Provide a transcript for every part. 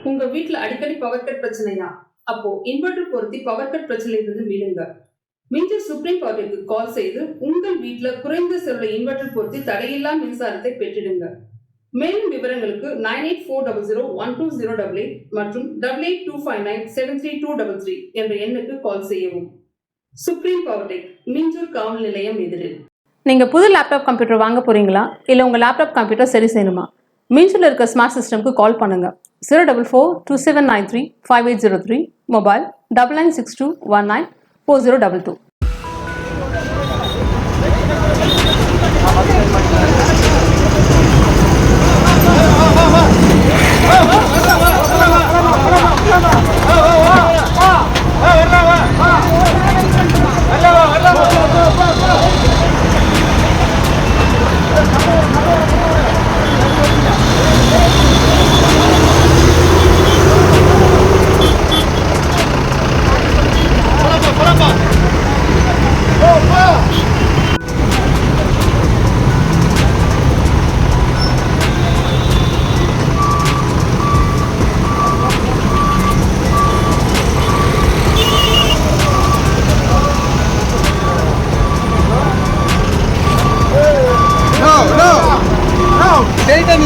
உங்க வீட்டுல அடிக்கடி பவர் கட் பிரச்சனையா? அப்போ இன்வெர்டர் பொருத்தி பவர் கட் பிரச்சனையிலிருந்து மீளுங்க. மிஞ்சர் சுப்ரீம் பவருக்கு கால் செய்து உங்கள் வீட்டுல குறைந்த செலவுல இன்வெர்டர் பொருத்தி தடையில்லா மின்சாரத்தை பெற்றிடுங்க. மேலும் விவரங்களுக்கு 9840012088 மற்றும் 8825973233 என்ற எண்ணுக்கு கால் செய்யவும். சுப்ரீம் பவர் டெக், மிஞ்சூர் காவல் நிலையம் எதிரில். நீங்க புது லேப்டாப் கம்ப்யூட்டர் வாங்க போறீங்களா? இல்ல உங்க லேப்டாப் கம்ப்யூட்டர் சரி செய்யணுமா? மீன்ஸ்ல இருக்க ஸ்மார்ட் சிஸ்டம்க்கு கால் பண்ணுங்க. 04427935803, மொபைல் 9962194022.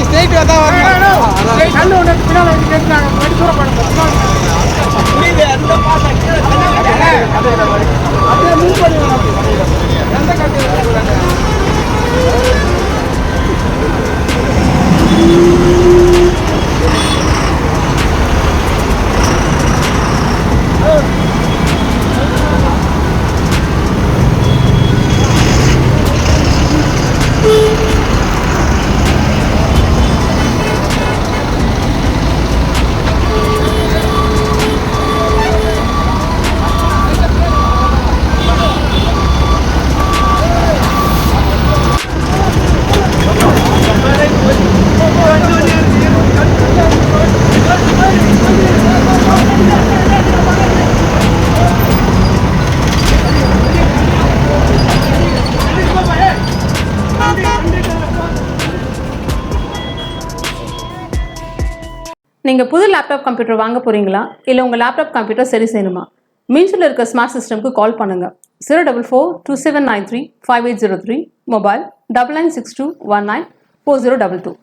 ஸ்ட்ரைட் வந்தா வரணும். கல்லு ஒன்று பின்னால கேட்குறாங்க. தூரம் பண்ணுங்க. அதே மூவ் பண்ணுங்க. எந்த கட்டு நீங்க புது லேப்டாப் கம்ப்யூட்டர் வாங்க போறீங்களா? இல்ல உங்க லேப்டாப் கம்ப்யூட்டர் சரி செய்யணுமா? மீன்ஸ்ல இருக்க ஸ்மார்ட் சிஸ்டம்க்கு கால் பண்ணுங்க. 04427935803, மொபைல் 9962194022.